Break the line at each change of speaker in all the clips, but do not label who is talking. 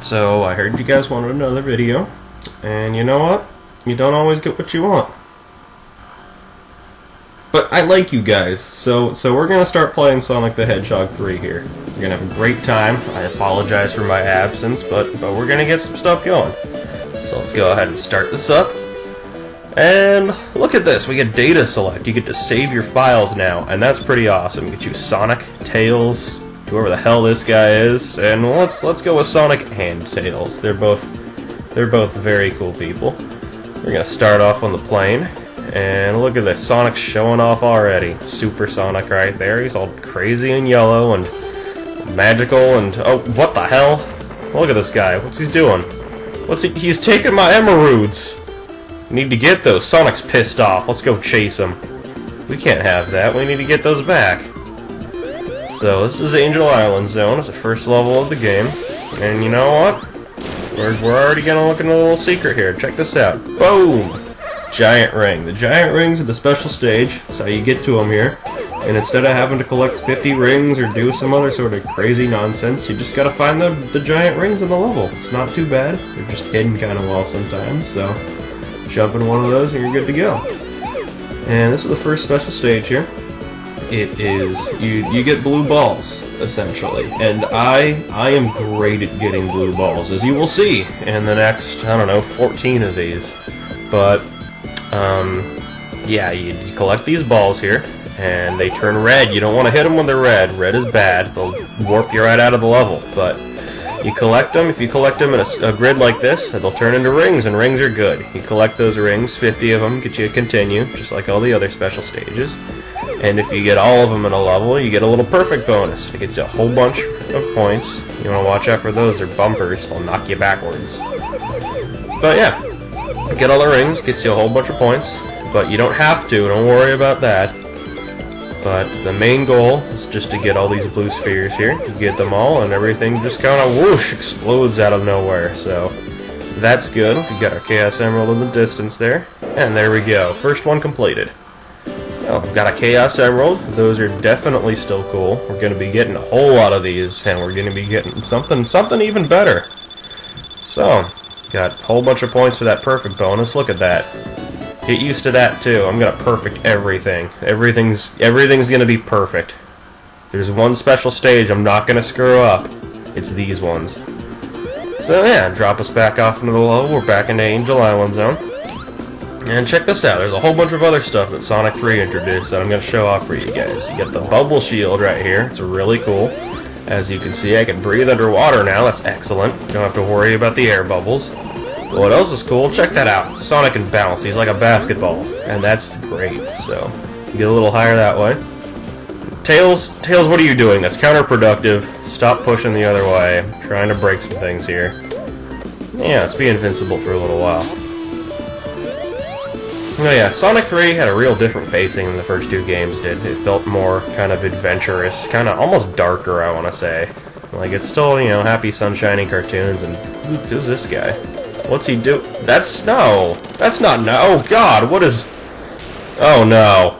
So I heard you guys wanted another video, and you know what? You don't always get what you want. But I like you guys, so we're gonna start playing Sonic the Hedgehog 3 here. We're gonna have a great time. I apologize for my absence, but we're gonna get some stuff going. So let's go ahead and start this up. And look at this, we get data select. You get to save your files now, and that's pretty awesome. You get you Sonic, Tails, whoever the hell this guy is, and let's go with Sonic and Tails. They're both very cool people. We're gonna start off on the plane, and look at this, Sonic's showing off already. Super Sonic right there. He's all crazy and yellow and magical and oh, what the hell? Look at this guy. What's he doing? He's taking my emeralds. We need to get those. Sonic's pissed off. Let's go chase him. We can't have that. We need to get those back. So this is Angel Island Zone. It's the first level of the game. And you know what? We're already gonna look into a little secret here. Check this out. Boom! Giant ring. The giant rings are the special stage. That's how you get to them here. And instead of having to collect 50 rings or do some other sort of crazy nonsense, you just gotta find the giant rings in the level. It's not too bad. They're just hidden kind of well sometimes, so jump in one of those and you're good to go. And this is the first special stage here. It is, you get blue balls, essentially. And I am great at getting blue balls, as you will see in the next, I don't know, 14 of these. But, yeah, you collect these balls here, and they turn red. You don't want to hit them when they're red. Red is bad. They'll warp you right out of the level. But you collect them. If you collect them in a grid like this, they'll turn into rings, and rings are good. You collect those rings, 50 of them, get you a continue, just like all the other special stages. And if you get all of them in a level, you get a little perfect bonus. It gets you a whole bunch of points. You want to watch out for those. They're bumpers. They'll knock you backwards. But yeah, get all the rings, gets you a whole bunch of points. But you don't have to. Don't worry about that. But the main goal is just to get all these blue spheres here. You get them all, and everything just kind of whoosh explodes out of nowhere. So that's good. We got our Chaos Emerald in the distance there, and there we go. First one completed. So we've got a Chaos Emerald. Those are definitely still cool. We're going to be getting a whole lot of these, and we're going to be getting something even better. So got a whole bunch of points for that perfect bonus. Look at that. Get used to that too. I'm gonna perfect everything. Everything's gonna be perfect. There's one special stage I'm not gonna screw up. It's these ones. So yeah, drop us back off into the level. We're back into Angel Island Zone. And check this out. There's a whole bunch of other stuff that Sonic 3 introduced that I'm gonna show off for you guys. You get the bubble shield right here. It's really cool. As you can see, I can breathe underwater now. That's excellent. You don't have to worry about the air bubbles. What else is cool? Check that out. Sonic can bounce. He's like a basketball. And that's great. So, you get a little higher that way. Tails, what are you doing? That's counterproductive. Stop pushing the other way. I'm trying to break some things here. Yeah, let's be invincible for a little while. Oh yeah, Sonic 3 had a real different pacing than the first two games did. It felt more kind of adventurous, kind of almost darker, I want to say. Like, it's still, you know, happy, sunshiny cartoons, and who's this guy? What's he do? That's not no. Oh God, what is? Oh no.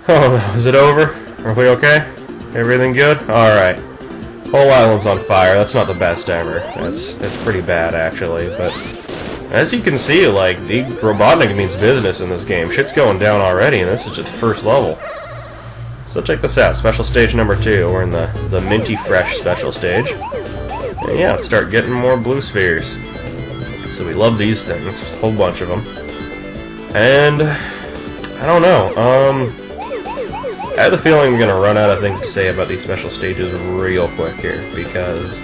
Oh no, is it over? Are we okay? Everything good? All right. Whole island's on fire. That's not the best ever. That's pretty bad actually. But as you can see, like the Robotnik means business in this game. Shit's going down already, and this is just the first level. So check this out. Special stage number 2. We're in the minty fresh special stage. And yeah, let's start getting more blue spheres. So we love these things, there's a whole bunch of them. And I don't know, I have the feeling I'm gonna run out of things to say about these special stages real quick here, because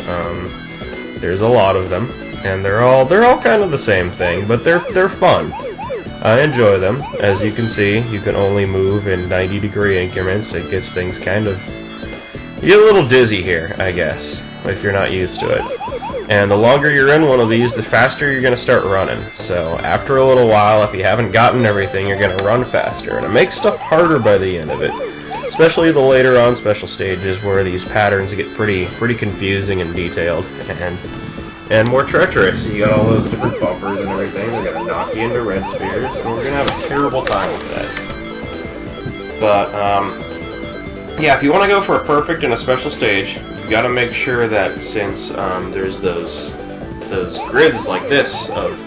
there's a lot of them, and they're all kind of the same thing, but they're fun. I enjoy them. As you can see, you can only move in 90-degree increments. It gets things kind of, you get a little dizzy here, I guess, if you're not used to it. And the longer you're in one of these, the faster you're going to start running. So after a little while, if you haven't gotten everything, you're going to run faster. And it makes stuff harder by the end of it. Especially the later on special stages where these patterns get pretty confusing and detailed. And more treacherous. You got all those different bumpers and everything. They're going to knock you into red spheres. And we're going to have a terrible time with that. But, yeah, if you want to go for a perfect in a special stage, you got to make sure that since there's those those grids like this of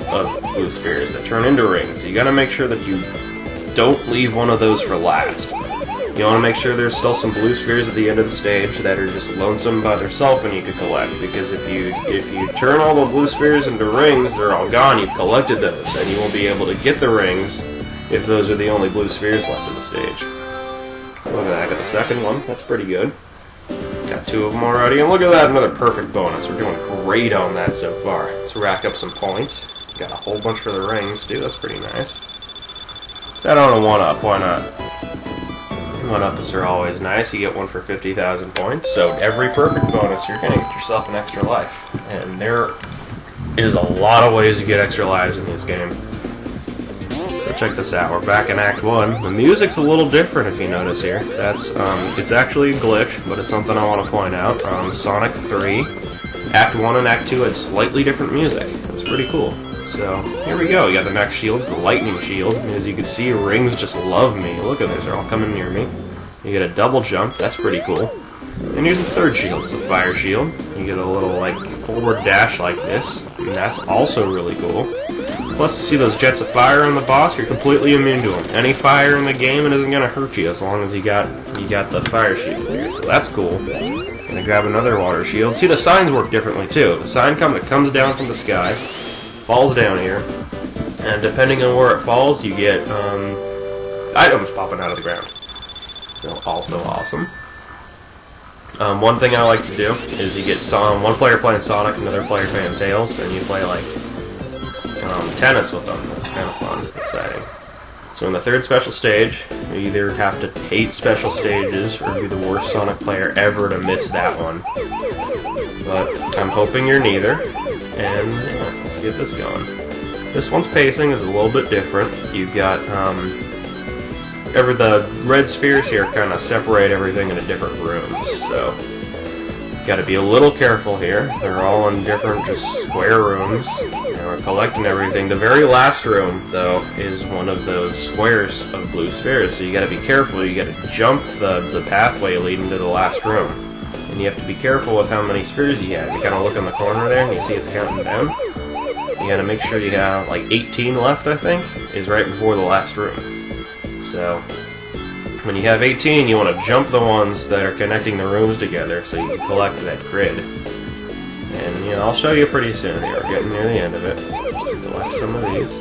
blue spheres that turn into rings. You gotta make sure that you don't leave one of those for last. You want to make sure there's still some blue spheres at the end of the stage that are just lonesome by themselves and you can collect, because if you turn all the blue spheres into rings, they're all gone. You've collected those, and you won't be able to get the rings if those are the only blue spheres left in the stage. So look at that, I got the second one. That's pretty good. Got 2 of them already, and look at that, another perfect bonus. We're doing great on that so far. Let's rack up some points. Got a whole bunch for the rings, too. That's pretty nice. Set on a 1-up, why not? 1-ups are always nice. You get one for 50,000 points, so every perfect bonus, you're going to get yourself an extra life. And there is a lot of ways to get extra lives in this game. So check this out. We're back in Act 1. The music's a little different, if you notice here. That's it's actually a glitch, but it's something I want to point out. Sonic 3, Act 1 and Act 2 had slightly different music. It was pretty cool. So, here we go. You got the next shield. It's the lightning shield. As you can see, rings just love me. Look at this. They're all coming near me. You get a double jump. That's pretty cool. And here's the third shield. It's the fire shield. You get a little, like, forward dash like this. And that's also really cool. Plus, to see those jets of fire on the boss, you're completely immune to them. Any fire in the game, it isn't going to hurt you as long as you got the fire shield here. So that's cool. Gonna grab another water shield. See, the signs work differently, too. The sign comes down from the sky, falls down here, and depending on where it falls, you get items popping out of the ground. So also awesome. One thing I like to do is you get one player playing Sonic, another player playing Tails, and you play like tennis with them. That's kind of fun, exciting. So in the third special stage, you either have to hate special stages or be the worst Sonic player ever to miss that one. But I'm hoping you're neither. And yeah, let's get this going. This one's pacing is a little bit different. You've got the red spheres here kind of separate everything into different rooms, so got to be a little careful here. They're all in different, just square rooms, and we're collecting everything. The very last room, though, is one of those squares of blue spheres, so you got to be careful. You got to jump the pathway leading to the last room. And you have to be careful with how many spheres you have. You kind of look in the corner there, and you see it's counting down. You got to make sure you have like 18 left, I think, is right before the last room. So, when you have 18, you want to jump the ones that are connecting the rooms together so you can collect that grid. And, you know, I'll show you pretty soon here. We're getting near the end of it. Just collect some of these.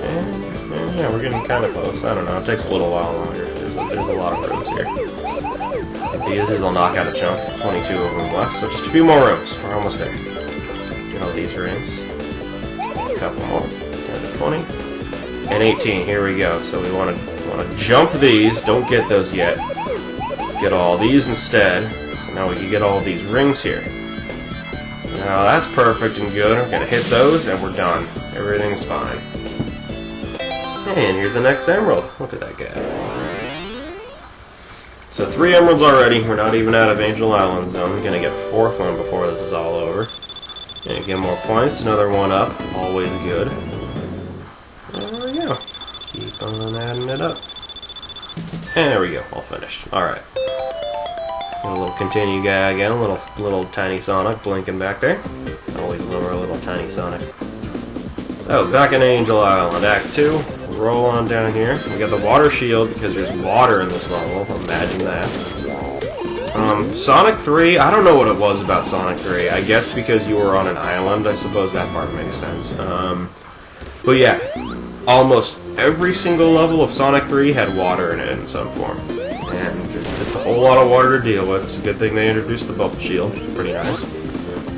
And yeah, we're getting kind of close. I don't know, it takes a little while longer. There's a lot of rooms here. These will knock out a chunk. 22 of them left, so just a few more rooms. We're almost there. Get all these rings. A couple more. Down to 20. And 18. Here we go. So we want to jump these. Don't get those yet. Get all these instead. So now we can get all these rings here. Now that's perfect and good. We're gonna hit those and we're done. Everything's fine. And here's the next emerald. Look at that guy. So 3 emeralds already. We're not even out of Angel Island Zone. We're gonna get a 4th one before this is all over. Gonna get more points. Another 1-up. Always good. And there we go. Keep on adding it up. And there we go. All finished. Alright. Got a little continue guy again. A little tiny Sonic blinking back there. Always love our little tiny Sonic. So, back in Angel Island. Act 2. Roll on down here. We got the water shield because there's water in this level. Imagine that. Sonic 3, I don't know what it was about Sonic 3. I guess because you were on an island. I suppose that part makes sense. But yeah, almost every single level of Sonic 3 had water in it in some form. And it's a whole lot of water to deal with. It's a good thing they introduced the bubble shield. It's pretty nice.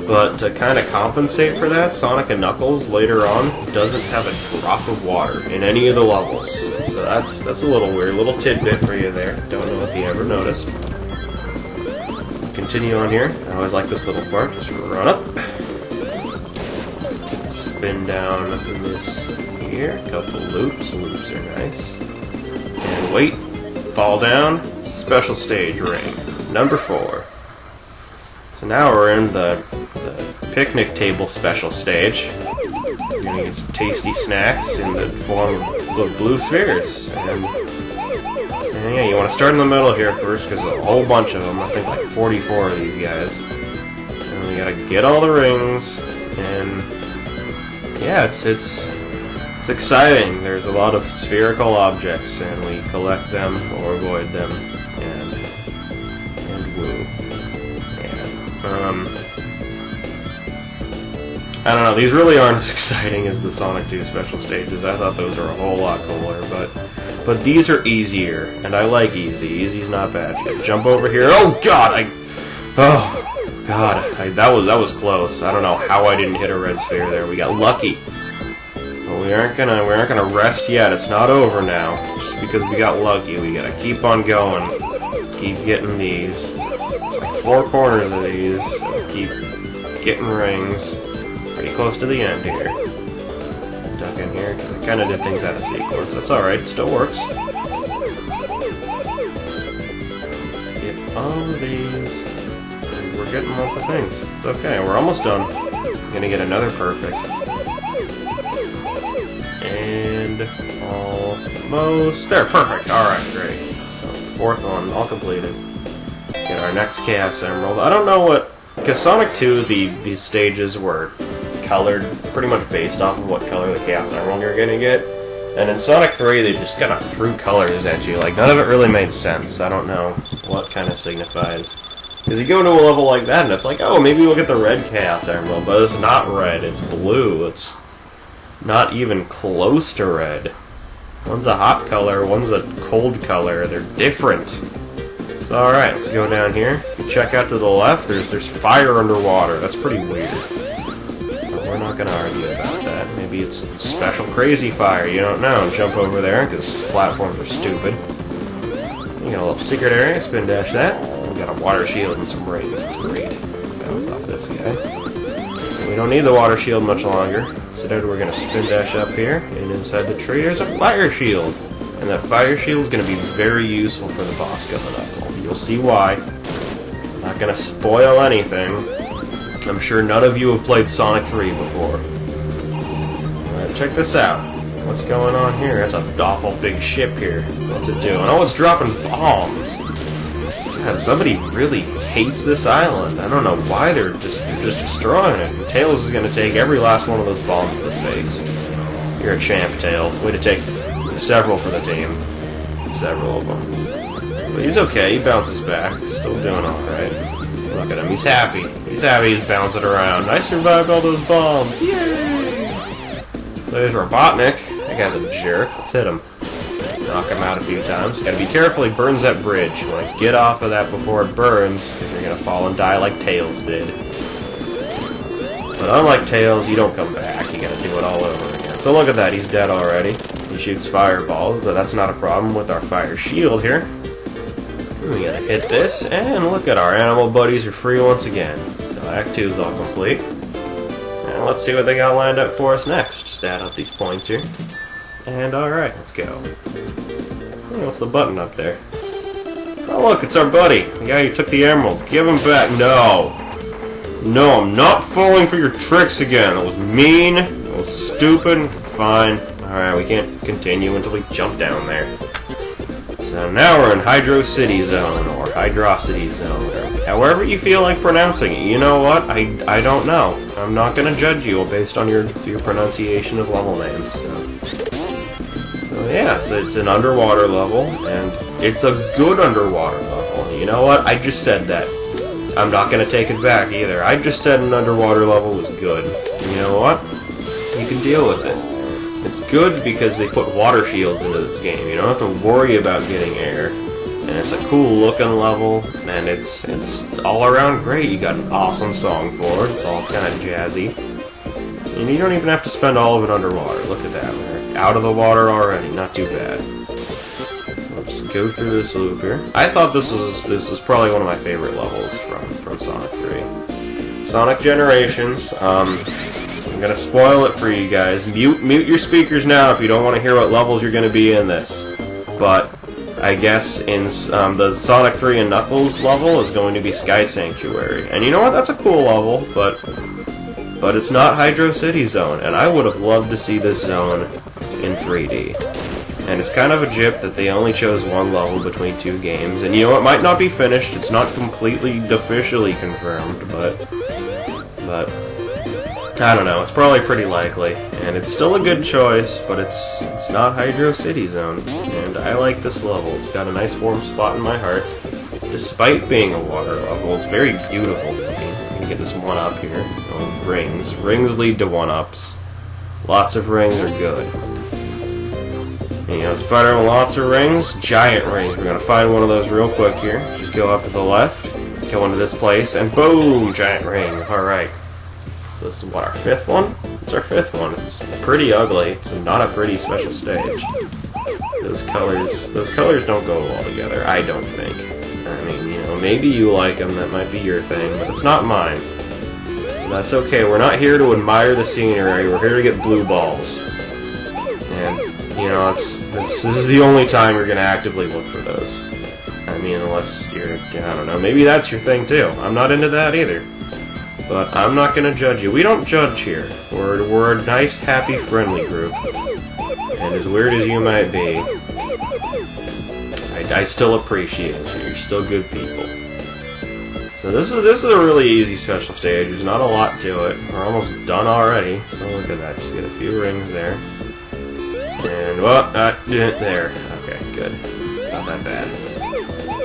But to kind of compensate for that, Sonic&Knuckles later on doesn't have a drop of water in any of the levels. So that's a little weird, little tidbit for you there. Don't know if you ever noticed. Continue on here. I always like this little part. Just run up. Spin down this here. Couple loops. Loops are nice. And wait. Fall down. Special stage ring. Number 4. So now we're in the picnic table special stage. You're gonna get some tasty snacks in the form of blue spheres. And yeah, you want to start in the middle here first because a whole bunch of them. I think like 44 of these guys. And And we gotta get all the rings, and yeah, it's exciting. There's a lot of spherical objects, and we collect them or avoid them, and woo. Yeah. I don't know, these really aren't as exciting as the Sonic 2 special stages. I thought those were a whole lot cooler, but these are easier, and I like easy. Easy's not bad. Jump over here. Oh God, that was close. I don't know how I didn't hit a red sphere there. We got lucky. But we aren't gonna rest yet. It's not over now. Just because we got lucky, we gotta keep on going. Keep getting these. It's like 4 corners of these. So keep getting rings. Pretty close to the end here. Duck in here, because I kind of did things out of sequence. That's alright, it still works. Get all of these. And we're getting lots of things. It's okay, we're almost done. I'm gonna get another perfect. And almost there, perfect. Alright, great. So, 4th one, all completed. Get our next Chaos Emerald. I don't know what, because Sonic 2, these stages were colored pretty much based off of what color the Chaos Emerald you're gonna get. And in Sonic 3, they just kind of threw colors at you. Like, none of it really made sense. I don't know what kind of signifies. Because you go into a level like that, and it's like, oh, maybe we'll get the red Chaos Emerald, but it's not red, it's blue. It's not even close to red. One's a hot color, one's a cold color. They're different. So, alright, let's go down here. If you check out to the left, there's fire underwater. That's pretty weird. We're not going to argue about that. Maybe it's special crazy fire, you don't know. Jump over there, because platforms are stupid. You got a little secret area, spin dash that. We got a water shield and some rings, it's great. Bounce off this guy. We don't need the water shield much longer. Instead, we're going to spin dash up here, and inside the tree there's a fire shield. And that fire shield is going to be very useful for the boss coming up. You'll see why. I'm not going to spoil anything. I'm sure none of you have played Sonic 3 before. Alright, check this out. What's going on here? That's an awful big ship here. What's it doing? Oh, it's dropping bombs. God, somebody really hates this island. I don't know why they're just destroying it. Tails is going to take every last one of those bombs to the face. You're a champ, Tails. Way to take several for the team. Several of them. But he's okay. He bounces back. He's still doing alright. Look at him. He's happy. He's happy he's bouncing around. I survived all those bombs. Yay! There's Robotnik. That guy's a jerk. Let's hit him. Knock him out a few times. Gotta be careful. He burns that bridge. You wanna get off of that before it burns, because you're gonna fall and die like Tails did. But unlike Tails, you don't come back. You gotta do it all over again. So look at that. He's dead already. He shoots fireballs, but that's not a problem with our fire shield here. We gotta hit this, and look at our animal buddies are free once again. So Act 2 is all complete. And let's see what they got lined up for us next. Just add up these points here. And alright, let's go. Hey, what's the button up there? Oh look, it's our buddy. The guy who took the emeralds. Give him back. No. No, I'm not falling for your tricks again. It was mean. It was stupid. Fine. Alright, we can't continue until we jump down there. So now we're in Hydro City Zone, or Hydrocity Zone, or however you feel like pronouncing it. You know what? I don't know. I'm not going to judge you based on your pronunciation of level names. So yeah, it's an underwater level, and it's a good underwater level. You know what? I just said that. I'm not going to take it back either. I just said an underwater level was good. You know what? You can deal with it. It's good because they put water shields into this game. You don't have to worry about getting air. And it's a cool looking level, and it's all around great. You got an awesome song for it. It's all kind of jazzy. And you don't even have to spend all of it underwater. Look at that. We're out of the water already. Not too bad. So let's go through this loop here. I thought this was probably one of my favorite levels from Sonic 3. Sonic Generations. I'm gonna spoil it for you guys. Mute your speakers now if you don't want to hear what levels you're gonna be in this. But I guess in the Sonic 3 and Knuckles level is going to be Sky Sanctuary. And you know what? That's a cool level, but it's not Hydro City Zone. And I would have loved to see this zone in 3D. And it's kind of a jip that they only chose one level between 2 games. And you know, it might not be finished, it's not completely officially confirmed, but I don't know, it's probably pretty likely. And it's still a good choice, but it's not Understudy Zone. And I like this level, it's got a nice warm spot in my heart. Despite being a water level, it's very beautiful looking. You can get this 1-up here. Oh, rings. Rings lead to 1-ups. Lots of rings are good. You know, it's better with lots of rings. Giant rings. We're going to find one of those real quick here. Just go up to the left, go into this place, and boom! Giant ring. Alright. So this is what, our 5th one? It's our 5th one. It's pretty ugly. It's not a pretty special stage. Those colors don't go well together, I don't think. I mean, you know, maybe you like them, that might be your thing, but it's not mine. But that's okay, we're not here to admire the scenery, we're here to get blue balls. And, you know, this is the only time you're going to actively look for those. I mean, unless you're, I don't know, maybe that's your thing too. I'm not into that either. But I'm not going to judge you. We don't judge here. We're a nice, happy, friendly group. And as weird as you might be, I still appreciate you. You're still good people. So this is a really easy special stage. There's not a lot to it. We're almost done already. So look at that. Just get a few rings there. And, well, there. Okay, good. Not that bad.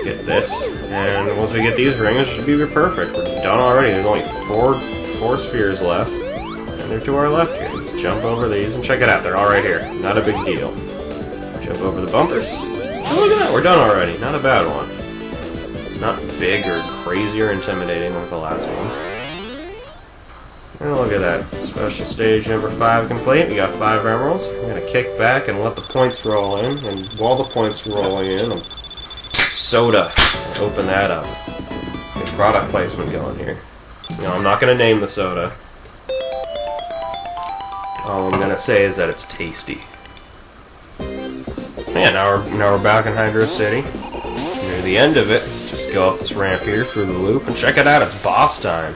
Get this. And once we get these rings, it should be perfect. We're done already. There's only four spheres left. And they're to our left here. Just jump over these and check it out. They're all right here. Not a big deal. Jump over the bumpers. Oh, look at that, we're done already. Not a bad one. It's not big or crazy or intimidating like the last ones. And look at that. Special stage number 5 complete. We got 5 emeralds. We're going to kick back and let the points roll in. And while the points are rolling in, soda. Open that up. Get product placement going here. You know, I'm not going to name the soda. All I'm going to say is that it's tasty. Yeah, now we're back in Hydro City. Near the end of it, just go up this ramp here through the loop and check it out, it's boss time.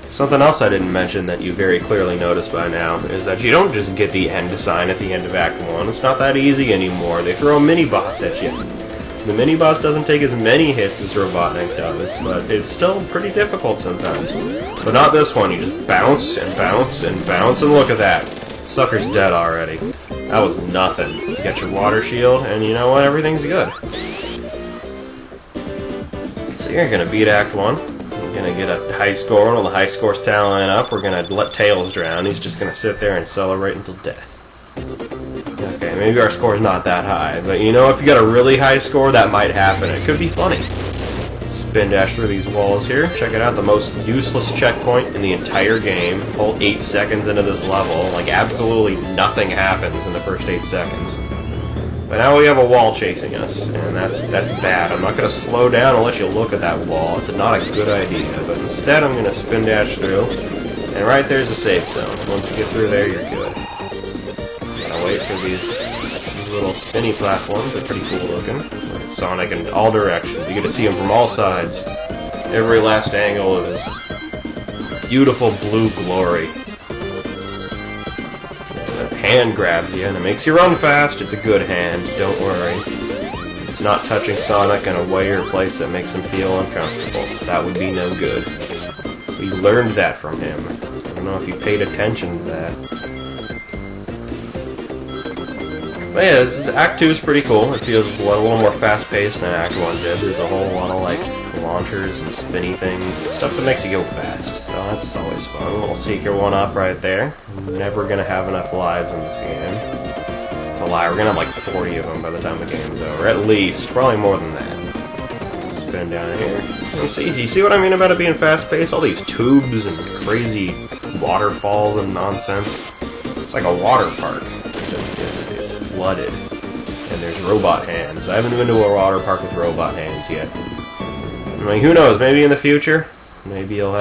Something else I didn't mention that you very clearly noticed by now is that you don't just get the end sign at the end of Act 1. It's not that easy anymore. They throw a mini-boss at you. The mini-boss doesn't take as many hits as Robotnik does, but it's still pretty difficult sometimes. But not this one. You just bounce and bounce and bounce, and look at that. Sucker's dead already. That was nothing. You got your water shield, and you know what? Everything's good. So you're gonna beat Act 1. We're gonna get a high score, and all the high scores tallying up. We're gonna let Tails drown. He's just gonna sit there and celebrate until death. Okay, maybe our score's not that high, but you know, if you got a really high score, that might happen. It could be funny. Spin dash through these walls here. Check it out, the most useless checkpoint in the entire game. Whole 8 seconds into this level, like absolutely nothing happens in the first 8 seconds. But now we have a wall chasing us, and that's bad. I'm not going to slow down and let you look at that wall. It's not a good idea, but instead I'm going to spin dash through, and right there's a safe zone. Once you get through there, you're good. Just gotta wait for these little spinny platforms. They're pretty cool looking. Like Sonic in all directions. You get to see him from all sides. Every last angle of his beautiful blue glory. And the hand grabs you, and it makes you run fast. It's a good hand, don't worry. It's not touching Sonic in a way or place that makes him feel uncomfortable. That would be no good. We learned that from him. I don't know if you paid attention to that. But yeah, Act 2 is pretty cool. It feels a little more fast-paced than Act 1 did. There's a whole lot of, like, launchers and spinny things, stuff that makes you go fast. So that's always fun. A little Seeker 1-up right there. Never gonna have enough lives in this game. It's a lie. We're gonna have, like, 40 of them by the time the game's over. At least. Probably more than that. Spin down here. It's easy. See what I mean about it being fast-paced? All these tubes and crazy waterfalls and nonsense. It's like a water park. It's flooded. And there's robot hands. I haven't been to a water park with robot hands yet. I mean, who knows? Maybe in the future, maybe you'll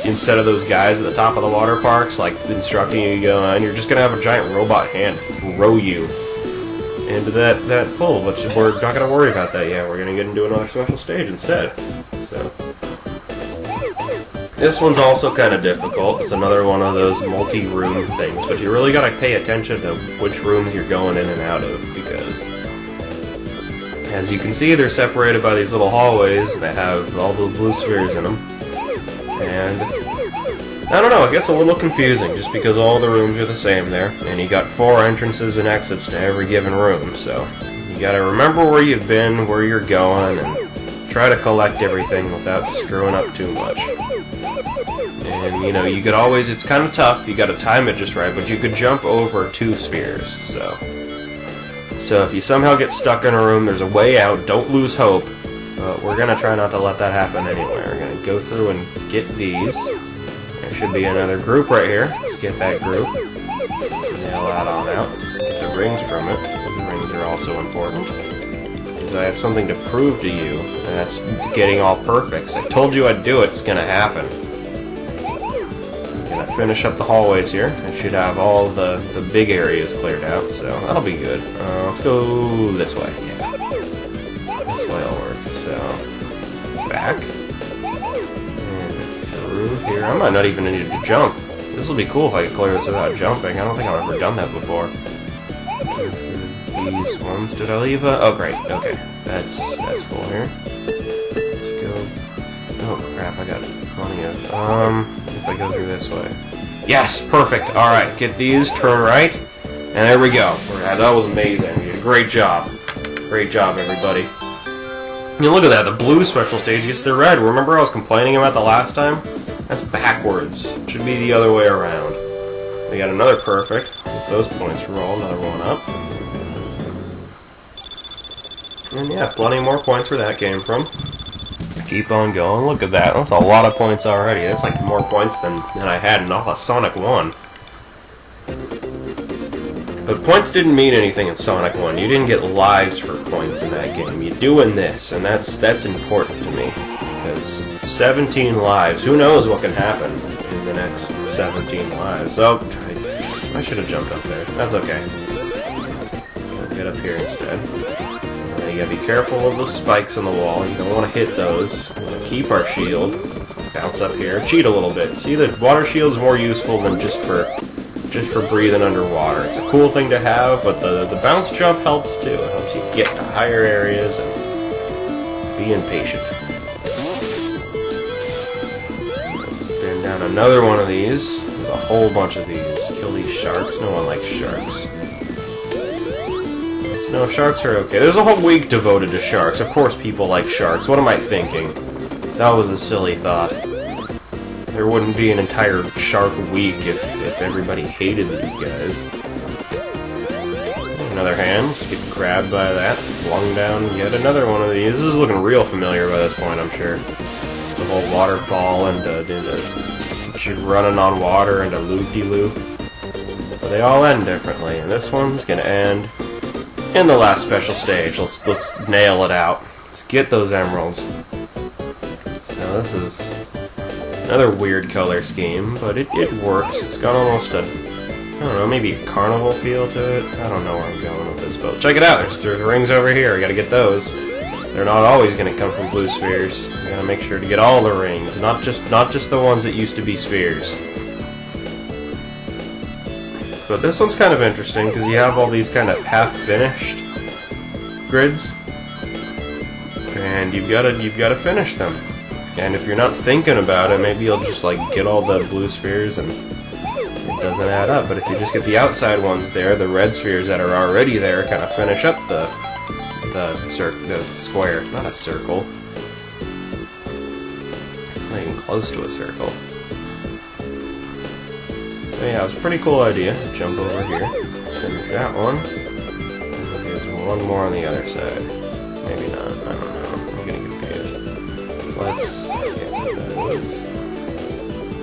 instead of those guys at the top of the water parks, like, instructing you to go on, you're just going to have a giant robot hand throw you into that pool. But we're not going to worry about that yet. We're going to get into another special stage instead. So, This one's also kind of difficult. It's another one of those multi-room things, but you really gotta pay attention to which rooms you're going in and out of, because as you can see, they're separated by these little hallways that have all the blue spheres in them. And I don't know, it gets a little confusing just because all the rooms are the same there, and you got 4 entrances and exits to every given room, so you gotta remember where you've been, where you're going, and try to collect everything without screwing up too much. And you know, you could always, it's kind of tough, you gotta time it just right, but you could jump over 2 spheres, so if you somehow get stuck in a room, there's a way out, don't lose hope, but we're gonna try not to let that happen anyway. We're gonna go through and get these. There should be another group right here. Let's get that group. Nail that on out. Get the rings from it. The rings are also important, because I have something to prove to you, and that's getting all perfect. I told you I'd do it, it's gonna happen. I'm gonna finish up the hallways here. I should have all the big areas cleared out, so that'll be good. Let's go this way. Yeah. This way will work. So, back. Here, I might not even need to jump. This will be cool if I could clear this without jumping. I don't think I've ever done that before. These ones, did I leave oh great, okay. That's full here. Let's go. Oh crap, I got plenty of, if I go through this way. Yes, perfect, alright, get these, turn right, and there we go. That was amazing, you did a great job. Great job, everybody. You look at that, the blue special stage gets the red. Remember I was complaining about the last time? That's backwards. It should be the other way around. We got another perfect. Get those points roll, another one up. And yeah, plenty more points where that came from. Keep on going. Look at that. That's a lot of points already. That's like more points than I had in all of Sonic 1. But points didn't mean anything in Sonic 1. You didn't get lives for points in that game. You're doing this, and that's important to me. Because 17 lives, who knows what can happen in the next 17 lives. Oh, I should have jumped up there. That's okay. I'll get up here instead. And then you gotta be careful of the spikes on the wall. You don't want to hit those. We want to keep our shield. Bounce up here. Cheat a little bit. See, the water shield is more useful than just for breathing underwater. It's a cool thing to have, but the bounce jump helps too. It helps you get to higher areas and be impatient. Spin down another one of these. There's a whole bunch of these. Kill these sharks. No one likes sharks. No, sharks are okay. There's a whole week devoted to sharks. Of course people like sharks. What am I thinking? That was a silly thought. There wouldn't be an entire shark week if everybody hated these guys. Another hand, just get grabbed by that, flung down yet another one of these. This is looking real familiar by this point, I'm sure. The whole waterfall and running on water and a loop-de-loop. But they all end differently, and this one's gonna end in the last special stage. Let's nail it out. Let's get those emeralds. So this is another weird color scheme, but it works. It's got almost a, I don't know, maybe a carnival feel to it. I don't know where I'm going with this boat. Check it out, there's rings over here. I gotta get those. They're not always gonna come from blue spheres. You gotta make sure to get all the rings, not just the ones that used to be spheres. But this one's kind of interesting because you have all these kind of half-finished grids, and you've got to finish them. And if you're not thinking about it, maybe you'll just like get all the blue spheres and it doesn't add up. But if you just get the outside ones there, the red spheres that are already there, kind of finish up the square, not a circle. It's not even close to a circle. But yeah, it's a pretty cool idea. Jump over here, finish that one, and there's one more on the other side. Maybe not. I don't know. I'm getting confused. Let's get those.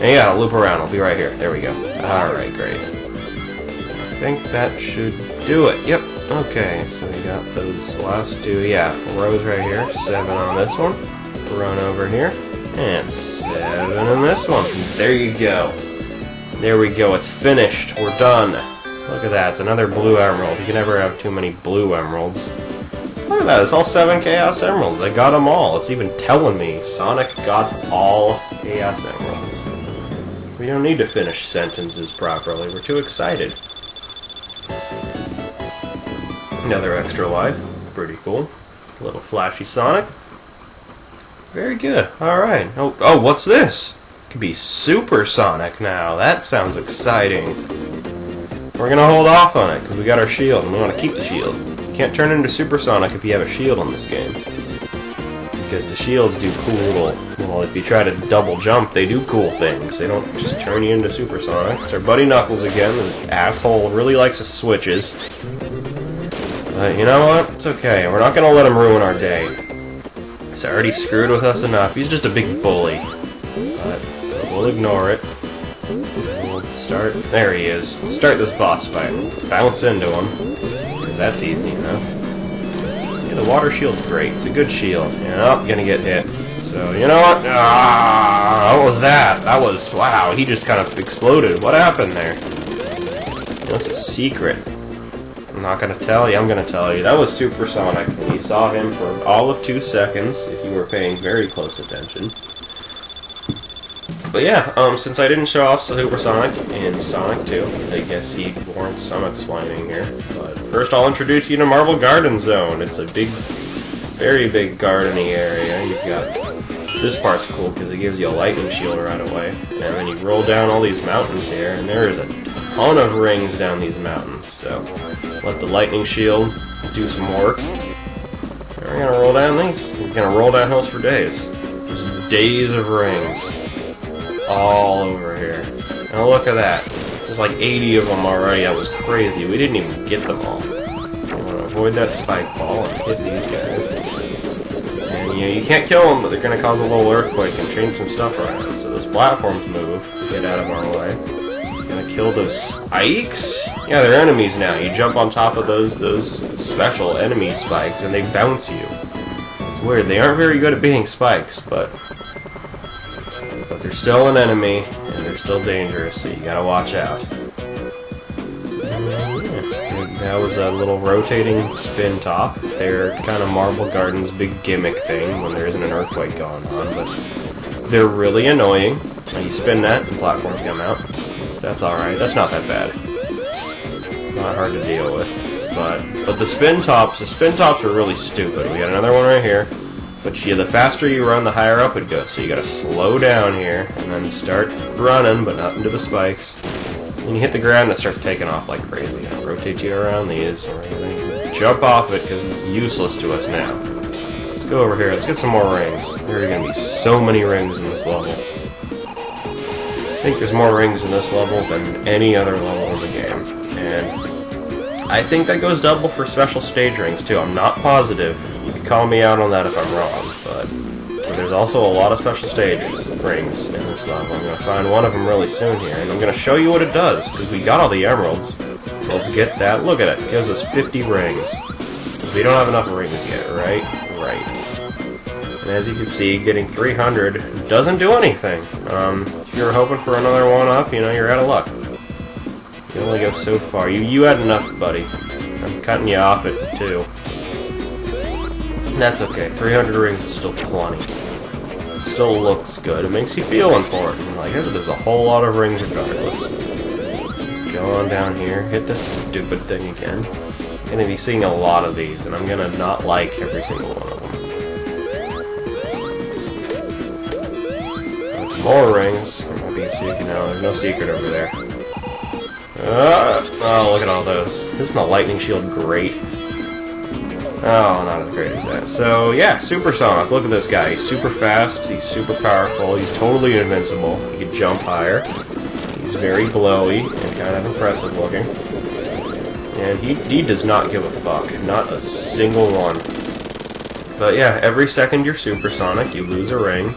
And yeah, I'll loop around. I'll be right here. There we go. Alright, great. I think that should do it. Yep. Okay, so we got those last two. Yeah, rows right here. 7 on this one. Run over here. And 7 on this one. There you go. There we go. It's finished. We're done. Look at that. It's another blue emerald. You can never have too many blue emeralds. look at that, it's all 7 Chaos Emeralds. I got them all. It's even telling me Sonic got all Chaos Emeralds. We don't need to finish sentences properly. We're too excited. Another extra life. Pretty cool. A little flashy Sonic. Very good. Alright. Oh, what's this? It could be Super Sonic now. That sounds exciting. We're gonna hold off on it because we got our shield and we want to keep the shield. You can't turn into Super Sonic if you have a shield on this game. Because the shields do cool, well, if you try to double jump, they do cool things. They don't just turn you into Super Sonic. It's our buddy Knuckles again. The asshole really likes his switches. But you know what? It's okay. We're not gonna let him ruin our day. He's already screwed with us enough. He's just a big bully. But we'll ignore it. We'll start. There he is. Start this boss fight. Bounce into him. Because that's easy enough. Yeah, the water shield's great. It's a good shield. And I'm gonna get hit. So, you know what? What was that? That was. Wow, he just kind of exploded. What happened there? You know, it's a secret. I'm not gonna tell you, I'm gonna tell you. That was Super Sonic, and you saw him for all of 2 seconds, if you were paying very close attention. But yeah, since I didn't show off Super Sonic in Sonic 2, I guess he warrants some explaining here. But first I'll introduce you to Marble Garden Zone. It's a big, very big garden-y area. You've got... This part's cool, because it gives you a lightning shield right away. And then you roll down all these mountains here, and there is a ton of rings down these mountains, so let the lightning shield do some work. And we're gonna roll down these. We're gonna roll down hills for days. Just days of rings. All over here. Now look at that. There's like 80 of them already. That was crazy. We didn't even get them all. I want to avoid that spike ball and hit these guys. And you can't kill them, but they're gonna cause a little earthquake and change some stuff around. So those platforms move to get out of our way. Gonna kill those spikes? Yeah, they're enemies now. You jump on top of those special enemy spikes and they bounce you. It's weird. They aren't very good at being spikes, but they're still an enemy and they're still dangerous, so you gotta watch out. That was a little rotating spin top. They're kind of Marble Garden's big gimmick thing when there isn't an earthquake going on, but they're really annoying. You spin that and platforms come out. That's alright. That's not that bad. It's not hard to deal with. But the spin tops are really stupid. We got another one right here. But the faster you run, the higher up it goes. So you gotta slow down here, and then start running, but not into the spikes. When you hit the ground, it starts taking off like crazy. I'll rotate you around these, and we're gonna jump off it, because it's useless to us now. Let's go over here. Let's get some more rings. There are gonna be so many rings in this level. I think there's more rings in this level than any other level in the game. And I think that goes double for special stage rings, too. I'm not positive. You can call me out on that if I'm wrong, but there's also a lot of special stage rings in this level. I'm going to find one of them really soon here, and I'm going to show you what it does, because we got all the emeralds. So let's get that. Look at it. It gives us 50 rings. We don't have enough rings yet, right? Right. And as you can see, getting 300 doesn't do anything. If you're hoping for another one-up, you know, you're out of luck. You only go so far. You had enough, buddy. I'm cutting you off at 2. That's okay. 300 rings is still plenty. It still looks good. It makes you feel important. Like, there's a whole lot of rings regardless. Let's go on down here. Hit this stupid thing again. I'm going to be seeing a lot of these, and I'm going to not like every single one of them. More rings. There might be a secret. No, there's no secret over there. Oh, look at all those. Isn't the lightning shield great? Oh, not as great as that. So, yeah, Super Sonic. Look at this guy. He's super fast. He's super powerful. He's totally invincible. He can jump higher. He's very glowy and kind of impressive looking. And he does not give a fuck. Not a single one. But yeah, every second you're Super Sonic, you lose a ring.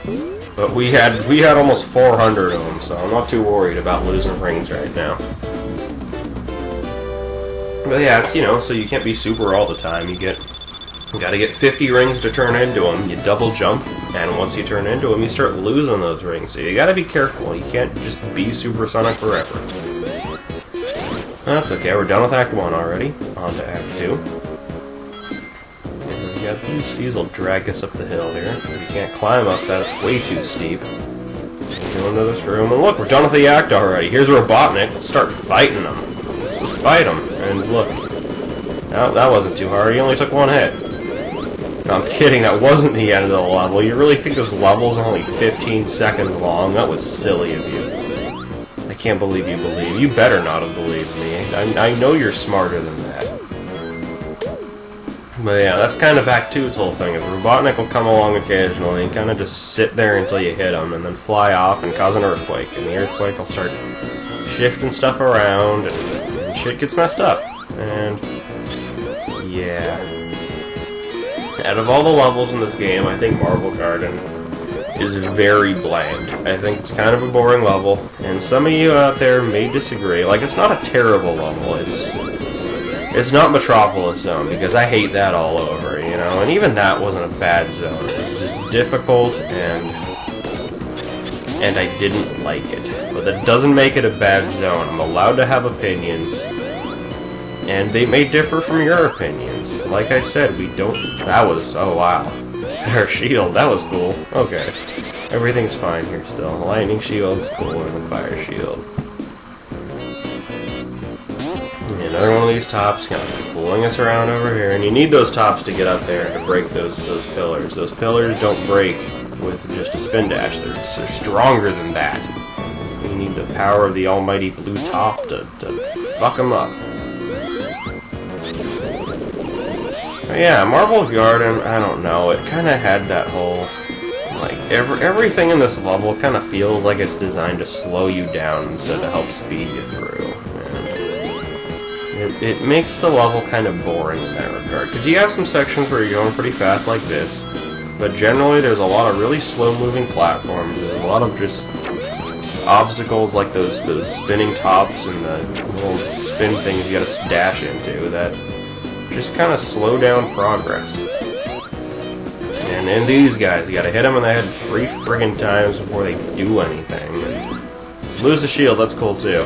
But we had almost 400 of them, so I'm not too worried about losing rings right now. But yeah, it's, you know, so you can't be super all the time. You gotta get 50 rings to turn into them. You double jump, and once you turn into them, you start losing those rings. So you gotta be careful. You can't just be Super Sonic forever. That's okay. We're done with Act 1 already. On to Act 2. Yeah, these will drag us up the hill here. We can't climb up, that's way too steep. Go into this room, and look, we're done with the act already. Here's Robotnik. Let's start fighting him. Let's just fight him. And look, that wasn't too hard. He only took one hit. No, I'm kidding. That wasn't the end of the level. You really think this level's only 15 seconds long? That was silly of you. I can't believe you believe. You better not have believed me. I know you're smarter than that. But yeah, that's kind of Act 2's whole thing, is Robotnik will come along occasionally and kind of just sit there until you hit him, and then fly off and cause an earthquake, and the earthquake will start shifting stuff around, and shit gets messed up. And yeah. Out of all the levels in this game, I think Marble Garden is very bland. I think it's kind of a boring level, and some of you out there may disagree. Like, it's not a terrible level, it's not Metropolis Zone, because I hate that all over, you know, and even that wasn't a bad zone. It was just difficult, and I didn't like it. But that doesn't make it a bad zone. I'm allowed to have opinions, and they may differ from your opinions. Like I said, oh wow. Our shield, that was cool. Okay. Everything's fine here still. Lightning shield's cooler than fire shield. Another one of these tops kind of fooling us around over here, and you need those tops to get up there and to break those pillars. Those pillars don't break with just a spin dash. They're stronger than that. You need the power of the almighty blue top to fuck them up. But yeah, Marble Garden, I don't know. It kind of had that whole, like, everything in this level kind of feels like it's designed to slow you down instead of help speed you through. It makes the level kind of boring in that regard, because you have some sections where you're going pretty fast like this, but generally there's a lot of really slow-moving platforms. There's a lot of just obstacles like those spinning tops and the little spin things you gotta dash into that just kind of slow down progress. And then these guys, you gotta hit them in the head 3 friggin' times before they do anything. And so lose the shield, that's cool too.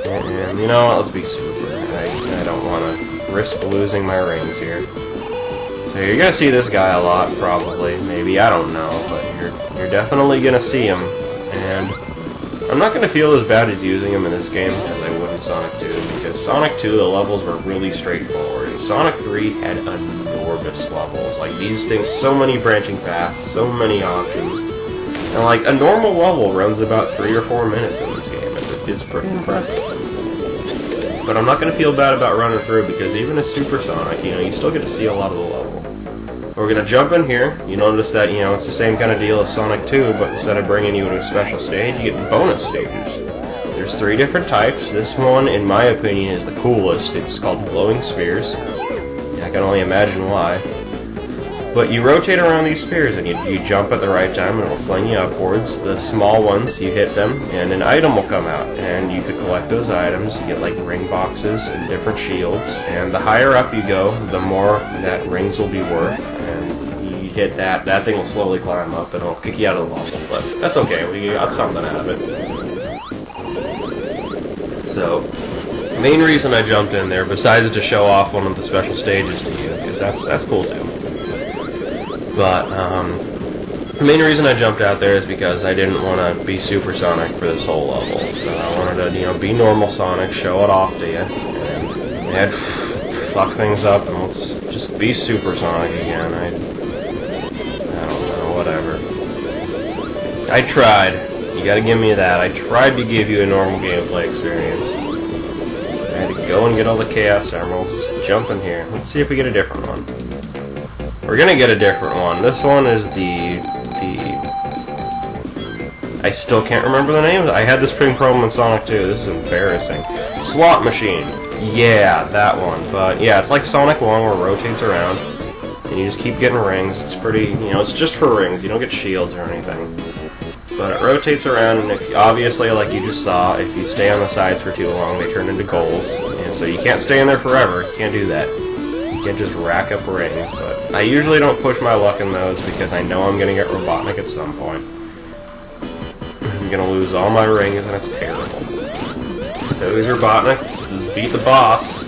And you know what, let's be super. I don't want to risk losing my rings here. So you're gonna see this guy a lot, probably, maybe, I don't know, but you're definitely gonna see him. And I'm not gonna feel as bad as using him in this game as I would in Sonic 2, because Sonic 2, the levels were really straightforward, and Sonic 3 had enormous levels. Like, these things, so many branching paths, so many options. And like, a normal level runs about 3 or 4 minutes in this game. It's pretty impressive. But I'm not going to feel bad about running through, because even as Super Sonic, you know, you still get to see a lot of the level. We're going to jump in here. You notice that, you know, it's the same kind of deal as Sonic 2, but instead of bringing you to a special stage, you get bonus stages. There's 3 different types. This one, in my opinion, is the coolest. It's called Glowing Spheres. I can only imagine why. But you rotate around these spheres, and you jump at the right time, and it'll fling you upwards. The small ones, you hit them, and an item will come out, and you could collect those items. You get, like, ring boxes and different shields, and the higher up you go, the more that rings will be worth, and you hit that thing will slowly climb up, and it'll kick you out of the level, but that's okay, we got something out of it. So, main reason I jumped in there, besides to show off one of the special stages to you, because that's cool too. But, the main reason I jumped out there is because I didn't want to be Super Sonic for this whole level. So I wanted to, you know, be normal Sonic, show it off to you, and fuck things up, and let's just be Super Sonic again. I don't know, whatever. I tried. You gotta give me that. I tried to give you a normal gameplay experience. I had to go and get all the Chaos Emeralds. Just jump in here. Let's see if we get a different one. We're gonna get a different one. This one is I still can't remember the names. I had this big problem in Sonic 2. This is embarrassing. Slot Machine. Yeah, that one. But yeah, it's like Sonic 1 where it rotates around, and you just keep getting rings. It's pretty, you know, it's just for rings. You don't get shields or anything. But it rotates around, and if, obviously, like you just saw, if you stay on the sides for too long, they turn into goals. And so you can't stay in there forever. You can't do that. You can't just rack up rings, but I usually don't push my luck in those because I know I'm going to get Robotnik at some point. I'm going to lose all my rings, and it's terrible. So here's Robotnik. Let's beat the boss.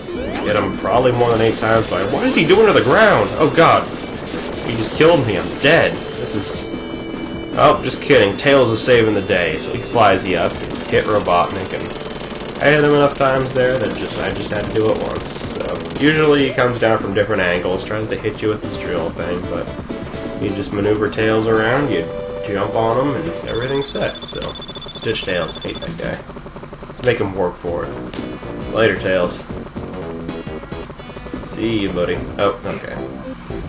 hit him probably more than 8 times, but what is he doing to the ground? Oh god. He just killed me, I'm dead. This is... Oh, just kidding. Tails is saving the day, so he flies you up, hit Robotnik, and I hit him enough times there that I just had to do it once. So usually he comes down from different angles, tries to hit you with this drill thing, but you just maneuver Tails around, you jump on him, and everything's set. So Stitch Tails, hate that guy. Let's make him work for it. Later, Tails. See you, buddy. Oh, okay.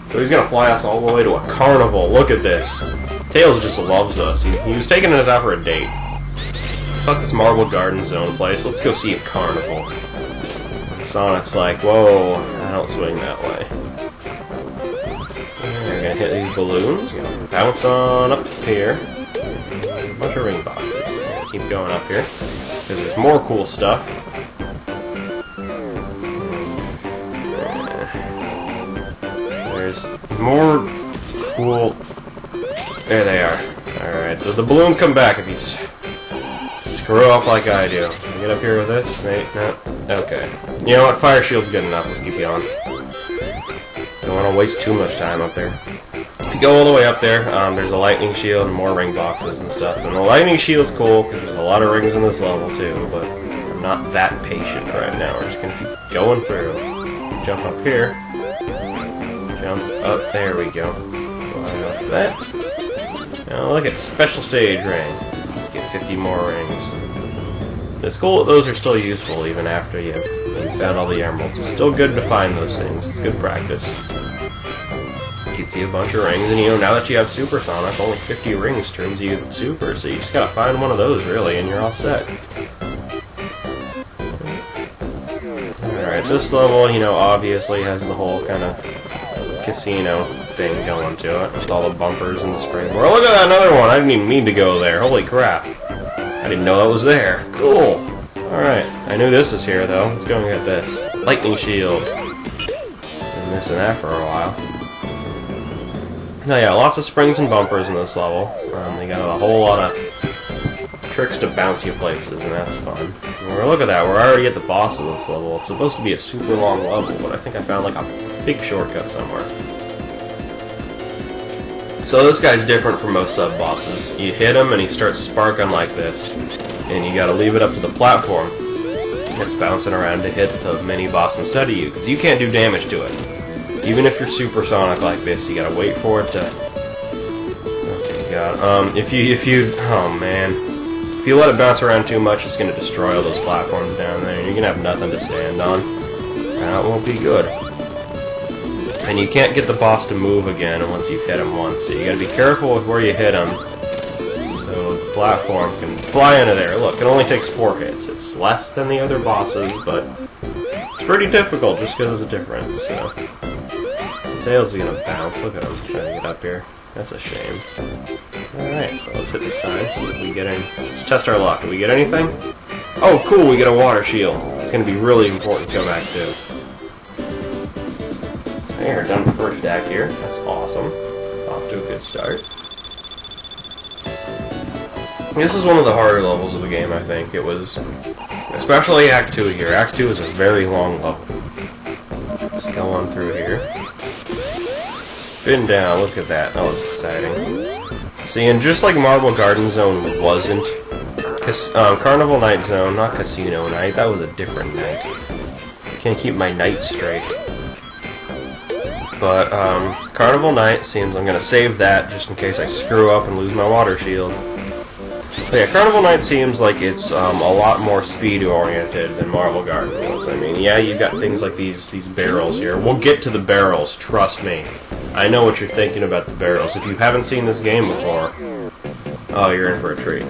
So he's gonna fly us all the way to a carnival. Look at this. Tails just loves us. He was taking us out for a date. Fuck this Marble Garden Zone place. Let's go see a carnival. Sonic's like, whoa, I don't swing that way. We're gonna hit these balloons. Gonna bounce on up here. A bunch of ring boxes. Keep going up here because there's more cool stuff. There's more cool... There they are. Alright, so the balloons come back if you screw up like I do. Can I get up here with this? Wait, no. Okay. You know what? Fire shield's good enough. Let's keep you on. Don't want to waste too much time up there. If you go all the way up there, there's a lightning shield and more ring boxes and stuff. And the lightning shield's cool because there's a lot of rings in this level too, but I'm not that patient right now. We're just going to keep going through. Jump up here. Jump up. There we go. Fly up that. Now look at special stage ring. Let's get 50 more rings. It's cool that those are still useful even after you've found all the emeralds. It's still good to find those things. It's good practice. Gets you a bunch of rings, and you know, now that you have Super Sonic, only 50 rings turns you Super, so you just gotta find one of those really, and you're all set. Alright, this level, you know, obviously has the whole kind of casino thing going to it, with all the bumpers and the springboard. Oh, look at that, another one! I didn't even mean to go there. Holy crap. I didn't know that was there. Cool! Alright, I knew this was here, though. Let's go and get this. Lightning shield. Been missing that for a while. Now, yeah, lots of springs and bumpers in this level. They got a whole lot of tricks to bounce you places, and that's fun. And look at that, we're already at the boss of this level. It's supposed to be a super long level, but I think I found like a big shortcut somewhere. So this guy's different from most sub-bosses. You hit him and he starts sparking like this, and you gotta leave it up to the platform that's bouncing around to hit the mini-boss instead of you, because you can't do damage to it. Even if you're Super Sonic like this, you gotta wait for it to... Okay, God. If you... Oh, man. If you let it bounce around too much, it's gonna destroy all those platforms down there, and you're gonna have nothing to stand on. That won't be good. And you can't get the boss to move again once you've hit him once, so you gotta be careful with where you hit him, so the platform can fly into there. Look, it only takes 4 hits. It's less than the other bosses, but it's pretty difficult just because it's different, so... Tails is gonna bounce. Look at him trying to get up here. That's a shame. Alright, so let's hit the sign, see if we get any... Let's test our luck. Do we get anything? Oh, cool, we get a water shield. It's gonna be really important to go back to. So here, done the first act here. That's awesome. Off to a good start. This is one of the harder levels of the game, I think. It was... Especially Act 2 here. Act 2 is a very long level. Just go on through here. Spin down, look at that. That was exciting. See, and just like Marble Garden Zone wasn't... Carnival Night Zone, not Casino Night. That was a different night. Can't keep my night straight. But, Carnival Night seems I'm gonna save that just in case I screw up and lose my water shield. But yeah, Carnival Night seems like it's a lot more speed-oriented than Marble Garden was. I mean, yeah, you've got things like these barrels here. We'll get to the barrels, trust me. I know what you're thinking about the barrels. If you haven't seen this game before, oh, you're in for a treat.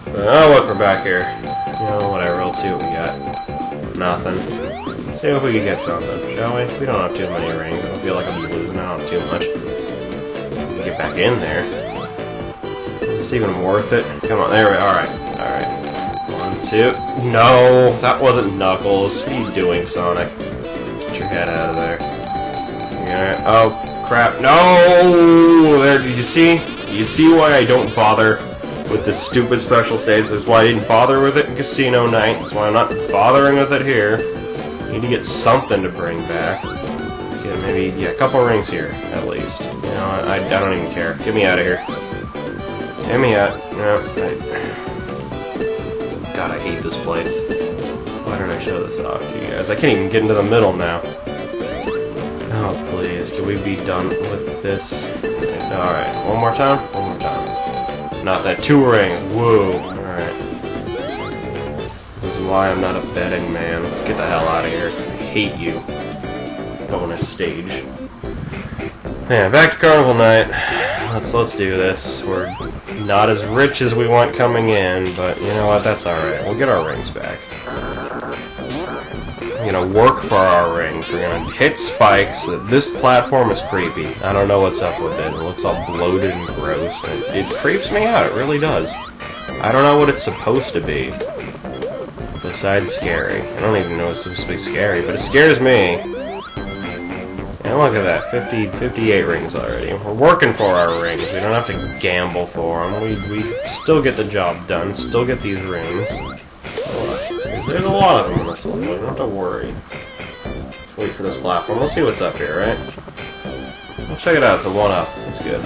But, oh, look, we're back here. You know, whatever, let's see what we got. Nothing. Let's see if we can get something, shall we? We don't have too many rings. I don't feel like I'm losing out on too much. We get back in there. Is this even worth it? Come on, there we are. Alright, alright. 1, 2. No, that wasn't Knuckles. What are you doing, Sonic? Get your head out of there. Alright, oh, crap. No! There, did you see? You see why I don't bother with this stupid special saves? That's why I didn't bother with it in Casino Night. That's why I'm not bothering with it here. Need to get something to bring back. Get maybe, yeah, a couple rings here, at least. You know, I don't even care. Get me out of here. Get me out. No, God, I hate this place. Why did I show this off to you guys? I can't even get into the middle now. Oh, please, can we be done with this? Alright, one more time? One more time. Not that 2 ring. Whoa. Alright. This is why I'm not a betting man. Let's get the hell out of here. I hate you. Bonus stage. Yeah, back to Carnival Night. Let's do this. We're not as rich as we want coming in, but you know what? That's alright. We'll get our rings back. We're gonna work for our rings. We're gonna hit spikes. This platform is creepy. I don't know what's up with it. It looks all bloated and gross. And it creeps me out. It really does. I don't know what it's supposed to be. Besides scary. I don't even know it's supposed to be scary, but it scares me. And look at that. 58 rings already. We're working for our rings. We don't have to gamble for them. We still get the job done. Still get these rings. There's a lot of them in this level, you don't have to worry. Let's wait for this platform. We'll see what's up here, right? We'll check it out. It's a 1-up. That's good.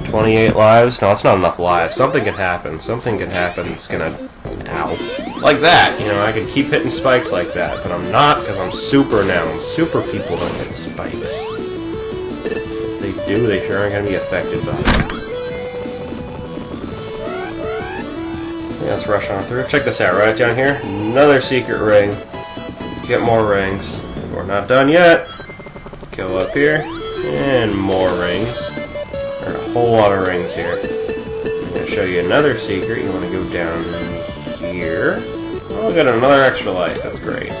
28 lives? No, that's not enough lives. Something can happen. Something can happen. It's gonna... Ow. Like that! You know, I could keep hitting spikes like that, but I'm not, because I'm super now. Super people don't hit spikes. If they do, they sure aren't gonna be affected by it. Let's rush on through. Check this out, right down here. Another secret ring. Get more rings. We're not done yet. Go up here. And more rings. There are a whole lot of rings here. I'm going to show you another secret. You want to go down here. Oh, we got another extra life. That's great.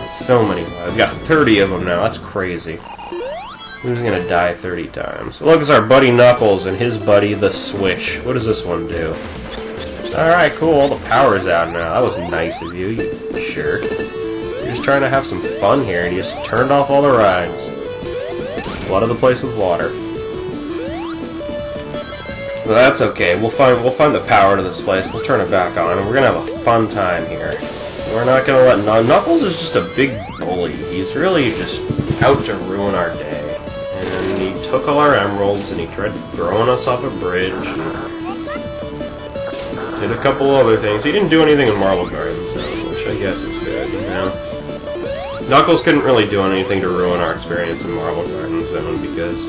So many lives. We got 30 of them now. That's crazy. Who's going to die 30 times? Look, it's our buddy Knuckles and his buddy the Switch. What does this one do? Alright, cool, all the power's out now. That was nice of you, you jerk. You're just trying to have some fun here, and you just turned off all the rides. Flooded the place with water. But that's okay, we'll find the power to this place, we'll turn it back on, and we're gonna have a fun time here. We're not gonna let... Knuckles is just a big bully. He's really just out to ruin our day. And he took all our emeralds, and he tried throwing us off a bridge. Did a couple other things. He didn't do anything in Marble Garden Zone, which I guess is good, you know? Knuckles couldn't really do anything to ruin our experience in Marble Garden Zone, because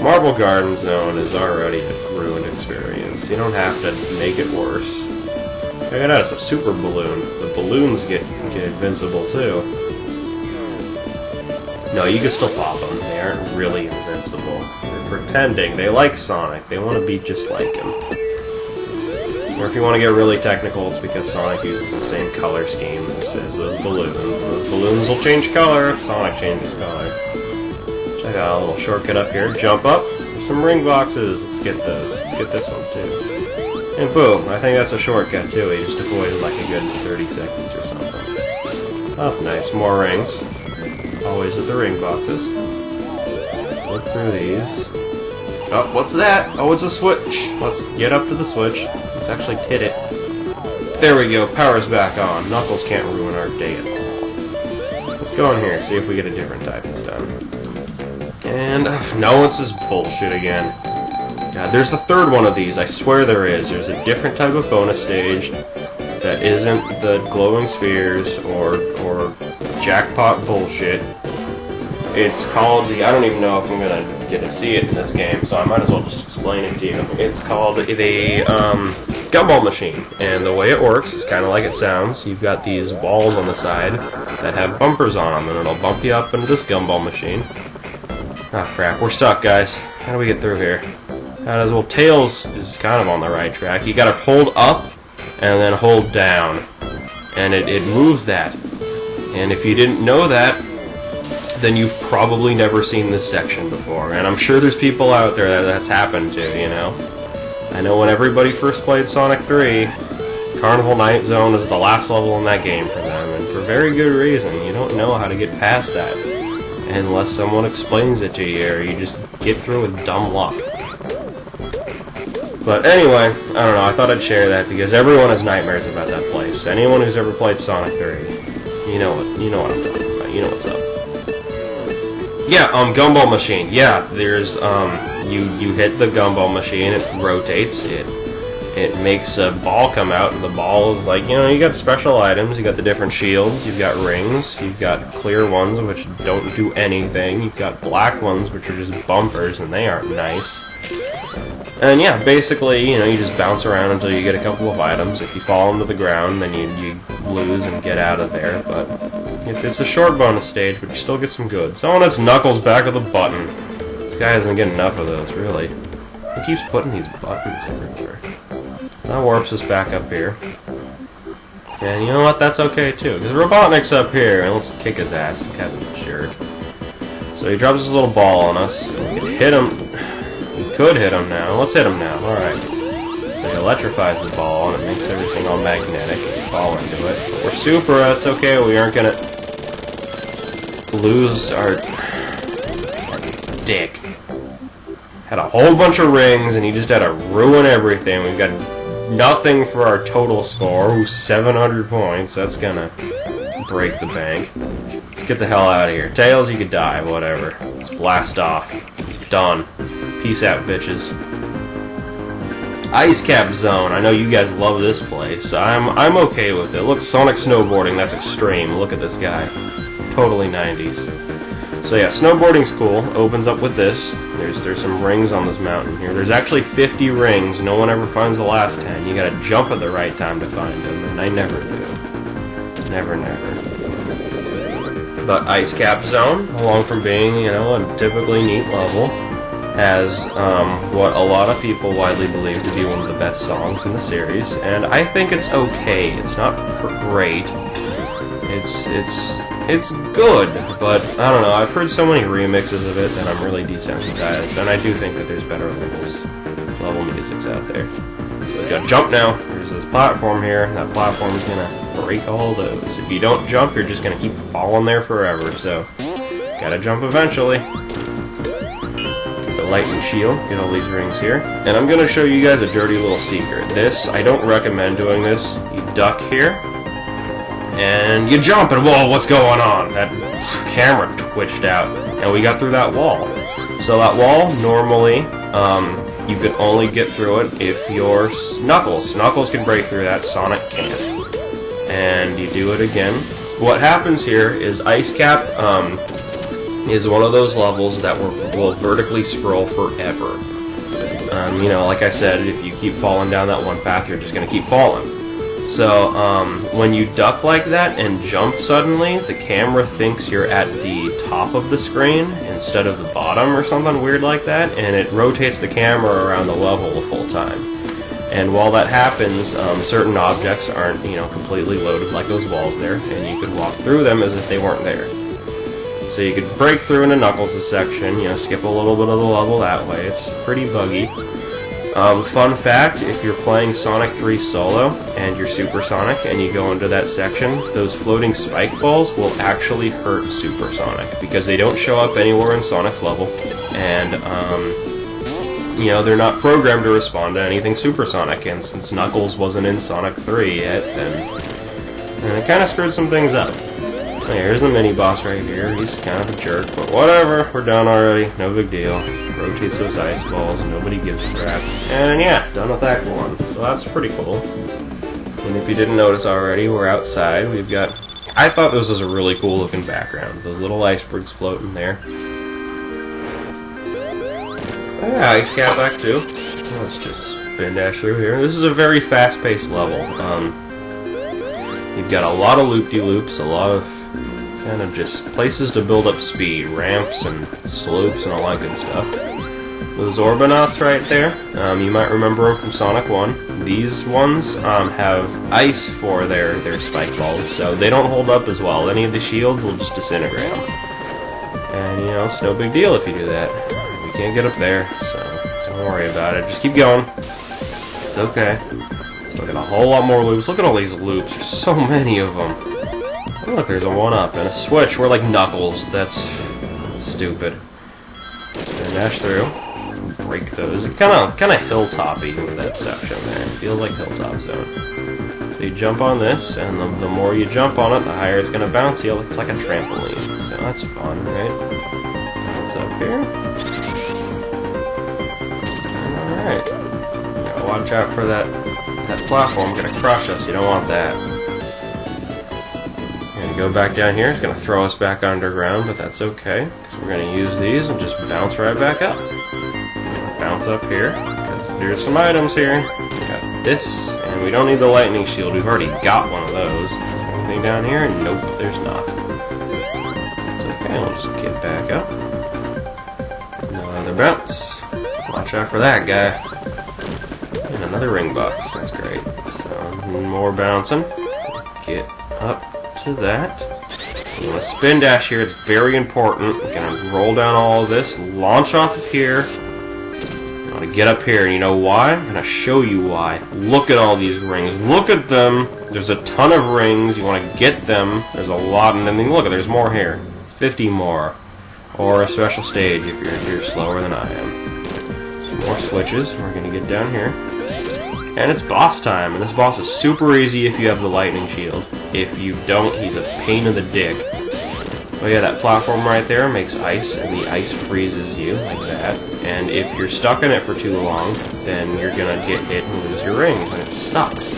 Marble Garden Zone is already a ruined experience. You don't have to make it worse. Check it out, it's a super balloon. The balloons get invincible, too. No, you can still pop them. They aren't really invincible. They're pretending. They like Sonic. They want to be just like him. Or if you want to get really technical, it's because Sonic uses the same color scheme as those balloons. Those balloons will change color if Sonic changes color. Check out a little shortcut up here. Jump up. There's some ring boxes. Let's get those. Let's get this one too. And boom. I think that's a shortcut too. We just avoided like a good 30 seconds or something. That's nice. More rings. Always at the ring boxes. Look through these. Oh, what's that? Oh, it's a switch. Let's get up to the switch. Let's actually hit it. There we go. Power's back on. Knuckles can't ruin our day at all. Let's go in here and see if we get a different type this time. And no, it's this bullshit again. God, there's the third one of these. I swear there is. There's a different type of bonus stage that isn't the glowing spheres or jackpot bullshit. It's called the... I don't even know if I'm gonna get to see it in this game, so I might as well just explain it to you. It's called the Gumball Machine, and the way it works is kind of like it sounds. You've got these walls on the side that have bumpers on them, and it'll bump you up into this Gumball Machine. Oh crap, we're stuck, guys. How do we get through here? Well, Tails is kind of on the right track. You gotta hold up and then hold down, and it moves that. And if you didn't know that, then you've probably never seen this section before. And I'm sure there's people out there that's happened to, you know. I know when everybody first played Sonic 3, Carnival Night Zone is the last level in that game for them, and for very good reason. You don't know how to get past that unless someone explains it to you, or you just get through with dumb luck. But anyway, I don't know, I thought I'd share that because everyone has nightmares about that place. Anyone who's ever played Sonic 3. You know what I'm talking about. You know what's up. Yeah, Gumball Machine. Yeah, there's you hit the Gumball Machine, it rotates, it makes a ball come out, and the ball is like, you got special items, you got the different shields, you've got rings, you've got clear ones which don't do anything, you've got black ones which are just bumpers and they aren't nice. And yeah, basically, you just bounce around until you get a couple of items. If you fall into the ground, then you lose and get out of there, but it's a short bonus stage, but you still get some good. Someone that's Knuckles back of the button. This guy doesn't get enough of those, really. He keeps putting these buttons everywhere. That warps us back up here. And you know what? That's okay, too. Because Robotnik's up here, and let's kick his ass. This guy's a jerk. So he drops his little ball on us. We can hit him. We could hit him now. Let's hit him now. Alright. So he electrifies the ball, and it makes everything all magnetic. If you fall into it. But we're super. That's okay. We aren't gonna lose our dick. Had a whole bunch of rings, and he just had to ruin everything. We've got nothing for our total score. Ooh, 700 points. That's gonna break the bank. Let's get the hell out of here. Tails, you could die. Whatever. Let's blast off. Done. Peace out, bitches. Ice Cap Zone. I know you guys love this place. I'm okay with it. Look, Sonic snowboarding. That's extreme. Look at this guy. Totally 90s. So yeah, snowboarding's cool. Opens up with this. There's some rings on this mountain here. There's actually 50 rings. No one ever finds the last 10. You gotta jump at the right time to find them, and I never do. Never. But Ice Cap Zone, along from being, a typically neat level, has what a lot of people widely believe to be one of the best songs in the series, and I think it's okay. It's not great. It's good, but I don't know. I've heard so many remixes of it that I'm really desensitized, and I do think that there's better level musics out there. So you gotta jump now. There's this platform here. That platform is gonna break all those. If you don't jump, you're just gonna keep falling there forever. So gotta jump eventually. Get the lightning shield. Get all these rings here, and I'm gonna show you guys a dirty little secret. I don't recommend doing this. You duck here. And you jump, and whoa, what's going on? That camera twitched out, and we got through that wall. So that wall, normally, you can only get through it if you're Knuckles. Knuckles can break through that, Sonic can't. And you do it again. What happens here is Ice Cap is one of those levels that will vertically scroll forever. Like I said, if you keep falling down that one path, you're just going to keep falling. So, when you duck like that and jump suddenly, the camera thinks you're at the top of the screen instead of the bottom or something weird like that, and it rotates the camera around the level the full time. And while that happens, certain objects aren't, completely loaded like those walls there, and you could walk through them as if they weren't there. So you could break through into Knuckles' section, skip a little bit of the level that way. It's pretty buggy. Fun fact, if you're playing Sonic 3 solo and you're Super Sonic and you go into that section, those floating spike balls will actually hurt Super Sonic because they don't show up anywhere in Sonic's level, and they're not programmed to respond to anything Super Sonic, and since Knuckles wasn't in Sonic 3 yet, then it kind of screwed some things up. Here's the mini-boss right here. He's kind of a jerk, but whatever. We're done already. No big deal. Rotates those ice balls. Nobody gives a crap. And yeah, done with Act 1. So that's pretty cool. And if you didn't notice already, we're outside. We've got... I thought this was a really cool looking background. Those little icebergs floating there. Yeah, Ice Cap Act 2. Let's just spin dash through here. This is a very fast-paced level. You've got a lot of loop-de-loops, a lot of kind of just places to build up speed, ramps and slopes and all that good stuff. Those Orbinauts right there, you might remember them from Sonic 1. These ones have ice for their spike balls, so they don't hold up as well. Any of the shields will just disintegrate them. And, it's no big deal if you do that. We can't get up there, so don't worry about it. Just keep going. It's okay. Still got a whole lot more loops. Look at all these loops. There's so many of them. Oh, look, there's a 1-up and a switch. We're like Knuckles. That's stupid. Spin dash through. Break those. Kind of hilltoppy with that section there. It feels like Hilltop Zone. So So you jump on this, and the more you jump on it, the higher it's going to bounce you. It's like a trampoline. So that's fun, right? Bounce up here. Alright. Gotta watch out for that platform. Gonna crush us. You don't want that. Gonna go back down here. It's gonna throw us back underground, but that's okay, because we're gonna use these and just bounce right back up. Bounce up here, because there's some items here. We got this, and we don't need the lightning shield. We've already got one of those. Is there anything down here? Nope, there's not. It's okay, we'll just get back up. Another bounce. Watch out for that guy. And another ring box. That's great. So, more bouncing. Get up to that. You want to spin dash here. It's very important. We're going to roll down all of this. Launch off of here. You want to get up here. And you know why? I'm going to show you why. Look at all these rings. Look at them. There's a ton of rings. You want to get them. There's a lot. And then look, there's more here. 50 more. Or a special stage if you're slower than I am. Some more switches. We're going to get down here. And it's boss time. And this boss is super easy if you have the lightning shield. If you don't, he's a pain in the dick. Oh yeah, that platform right there makes ice, and the ice freezes you, like that. And if you're stuck in it for too long, then you're gonna get hit and lose your rings, and it sucks.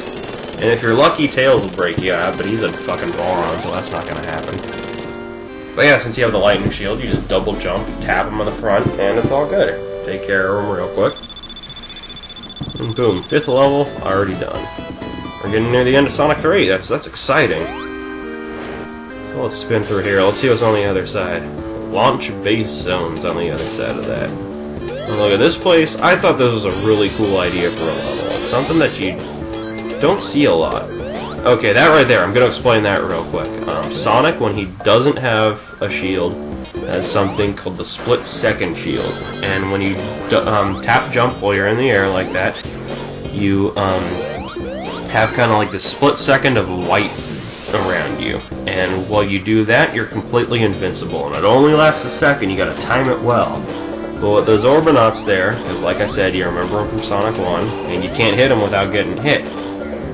And if you're lucky, Tails will break you out, but he's a fucking moron, so that's not gonna happen. But yeah, since you have the lightning shield, you just double jump, tap him on the front, and it's all good. Take care of him real quick. And boom, 5th level, already done. We're getting near the end of Sonic 3, that's exciting. So let's spin through here, let's see what's on the other side. Launch base zones on the other side of that. And look at this place, I thought this was a really cool idea for a level. It's something that you don't see a lot. Okay, that right there, I'm going to explain that real quick. Sonic, when he doesn't have a shield, has something called the split-second shield. And when you tap jump while you're in the air like that, you have kind of like the split second of light around you. And while you do that, you're completely invincible. And it only lasts a second, you gotta time it well. But with those Orbinauts there, because like I said, you remember them from Sonic 1, and you can't hit them without getting hit.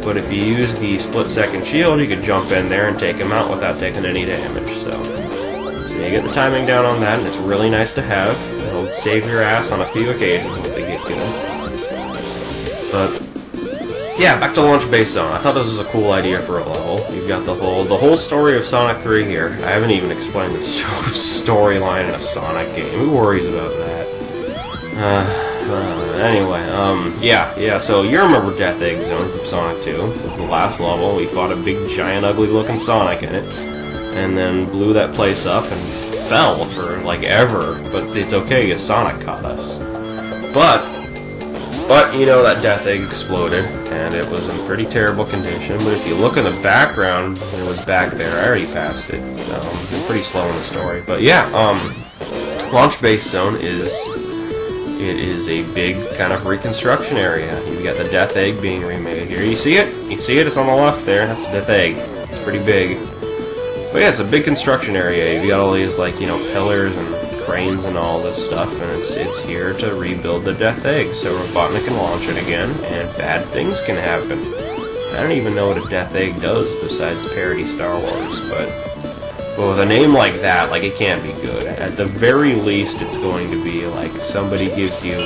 But if you use the split-second shield, you can jump in there and take them out without taking any damage. So you get the timing down on that, and it's really nice to have. It'll save your ass on a few occasions if they get good. But yeah, back to Launch Base Zone. I thought this was a cool idea for a level. You've got the whole story of Sonic 3 here. I haven't even explained the storyline in a Sonic game. Who worries about that? Anyway, yeah, so you remember Death Egg Zone from Sonic 2. It was the last level. We fought a big, giant, ugly-looking Sonic in it, and then blew that place up and fell for, like, ever. But it's okay, because Sonic caught us. But, you know, that Death Egg exploded, and it was in pretty terrible condition. But if you look in the background, it was back there. I already passed it, so I'm pretty slow in the story. But yeah, Launch Base Zone is a big kind of reconstruction area. You've got the Death Egg being remade here. You see it? You see it? It's on the left there. That's the Death Egg. It's pretty big. But yeah, it's a big construction area. You've got all these, like, you know, pillars and cranes and all this stuff, and it's here to rebuild the Death Egg so Robotnik can launch it again, and bad things can happen. I don't even know what a Death Egg does besides parody Star Wars, but with a name like that, like, it can't be good. At the very least, it's going to be like somebody gives you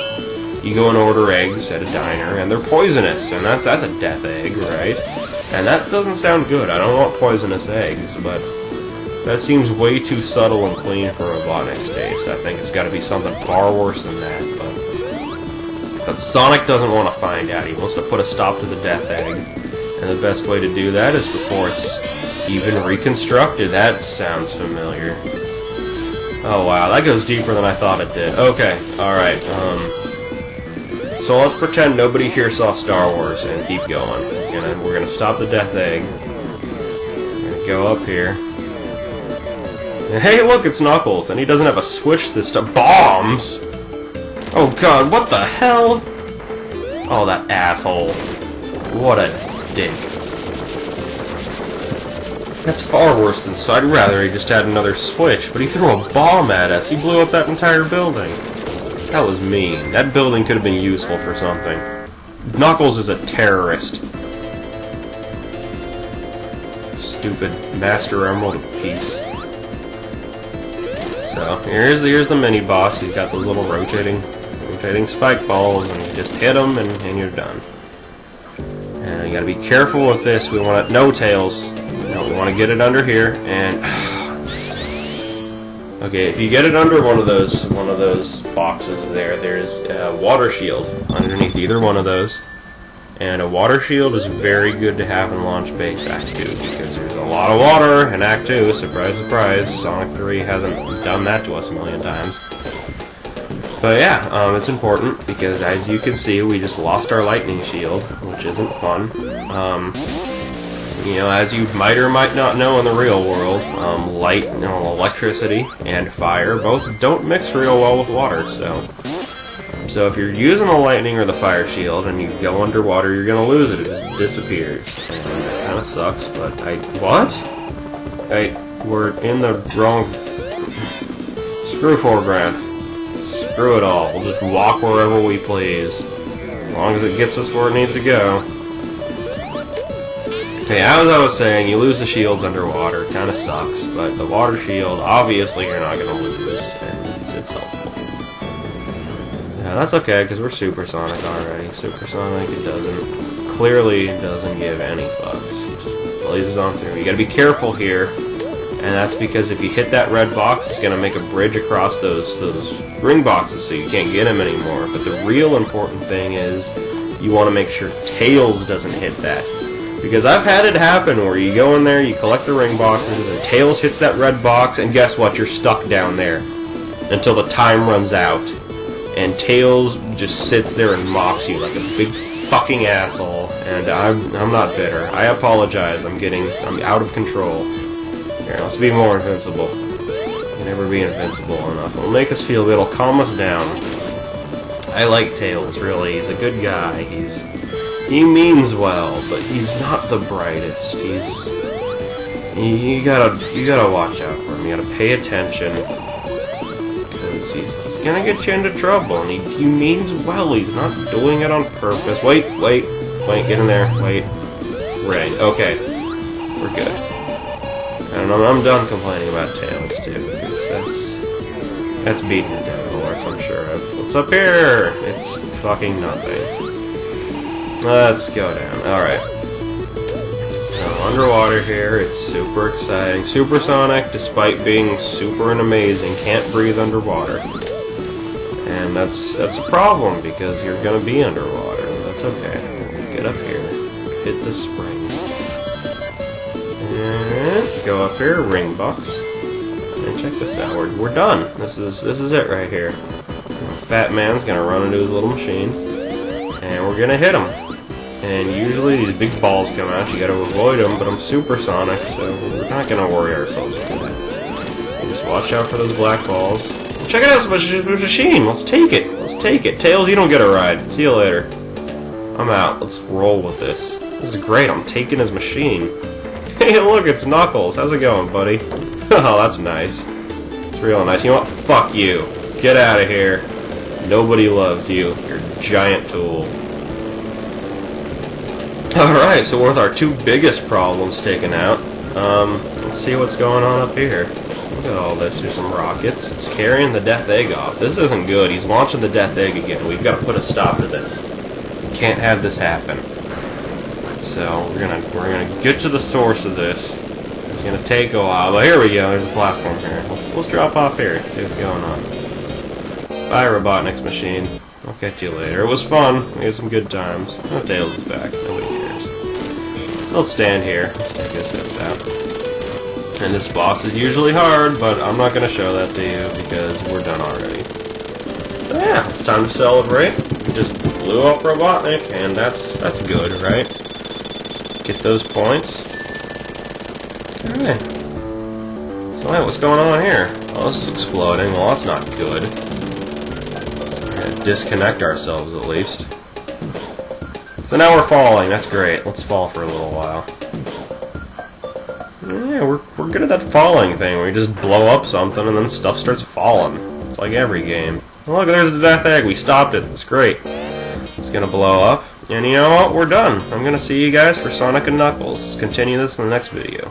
go and order eggs at a diner, and they're poisonous, and that's a Death Egg, right? And that doesn't sound good. I don't want poisonous eggs, but that seems way too subtle and clean for Robotnik's taste. I think it's got to be something far worse than that, but Sonic doesn't want to find out. He wants to put a stop to the Death Egg, and the best way to do that is before it's even reconstructed. That sounds familiar. Oh wow, that goes deeper than I thought it did. Okay, alright, so let's pretend nobody here saw Star Wars and keep going. We're gonna stop the Death Egg. We're gonna go up here. And hey, look, it's Knuckles, and he doesn't have a switch this time. Bombs! Oh god, what the hell? Oh, that asshole. What a dick. That's far worse than so. I'd rather he just had another switch, but he threw a bomb at us. He blew up that entire building. That was mean. That building could have been useful for something. Knuckles is a terrorist. Stupid Master Emerald of Peace. So here's the mini boss. He's got those little rotating spike balls, and you just hit them, and you're done. And you gotta be careful with this. We want no tails. No, we want to get it under here, and okay, if you get it under one of those boxes there's a water shield underneath either one of those. And a water shield is very good to have in Launch Base Act 2, because there's a lot of water in Act 2, surprise, surprise. Sonic 3 hasn't done that to us a million times. But yeah, it's important, because as you can see, we just lost our lightning shield, which isn't fun. You know, as you might or might not know in the real world, electricity and fire both don't mix real well with water, so if you're using the lightning or the fire shield and you go underwater, you're gonna lose it. It just disappears. And that kinda sucks, but we're in the wrong... Screw foreground. Screw it all. We'll just walk wherever we please. As long as it gets us where it needs to go. Okay, as I was saying, you lose the shields underwater. Kinda sucks, but the water shield, obviously you're not gonna lose, and it's helpful. Yeah, that's okay, because we're Supersonic already. Supersonic, clearly doesn't give any fucks. It just blazes on through. You gotta be careful here, and that's because if you hit that red box, it's gonna make a bridge across those ring boxes, so you can't get them anymore. But the real important thing is, you want to make sure Tails doesn't hit that. Because I've had it happen where you go in there, you collect the ring boxes, and Tails hits that red box, and guess what? You're stuck down there until the time runs out. And Tails just sits there and mocks you like a big fucking asshole. And I'm not bitter. I apologize. I'm out of control. Here, let's be more invincible. We can never be invincible enough. It'll make us feel. It'll calm us down. I like Tails. Really, he's a good guy. He means well, but he's not the brightest. You gotta watch out for him. You gotta pay attention. He's gonna get you into trouble, and he means well. He's not doing it on purpose. Wait, get in there. Wait. Ring. Okay. We're good. And I'm done complaining about Tails, too, because that's beating a dead horse, I'm sure of. What's up here? It's fucking nothing. Let's go down. Alright. So, underwater here, it's super exciting. Supersonic, despite being super and amazing, can't breathe underwater. And that's a problem, because you're gonna be underwater. That's okay. Get up here. Hit the spring. And go up here, ring box. And check this out. We're done. This is it right here. Fat man's gonna run into his little machine. And we're gonna hit him. And usually these big balls come out, you gotta avoid them, but I'm supersonic, so we're not gonna worry ourselves with that. You just watch out for those black balls. Check it out, it's a machine! Let's take it! Let's take it! Tails, you don't get a ride. See you later. I'm out. Let's roll with this. This is great, I'm taking his machine. Hey, look, it's Knuckles. How's it going, buddy? Oh, that's nice. It's real nice. You know what? Fuck you. Get out of here. Nobody loves you. You're a giant tool. Alright, so with our two biggest problems taken out, let's see what's going on up here. Look at all this. There's some rockets. It's carrying the Death Egg off. This isn't good. He's launching the Death Egg again. We've got to put a stop to this. We can't have this happen. So we're gonna get to the source of this. It's gonna take a while, but here we go. There's a platform here. Let's drop off here. See what's going on. Bye, Robotnik's machine. I'll catch you later. It was fun. We had some good times. Oh, Tails is back. Nobody cares. So let's stand here. Let's take this steps out. And this boss is usually hard, but I'm not gonna show that to you because we're done already. So yeah, it's time to celebrate. We just blew up Robotnik, and that's good, right? Get those points. Alright. So what's going on here? Oh, this is exploding. Well, that's not good. We're gonna disconnect ourselves at least. So now we're falling. That's great. Let's fall for a little while. Yeah, we're good at that falling thing where you just blow up something and then stuff starts falling. It's like every game. Oh, look, there's the Death Egg. We stopped it. That's great. It's gonna blow up. And you know what? We're done. I'm gonna see you guys for Sonic and Knuckles. Let's continue this in the next video.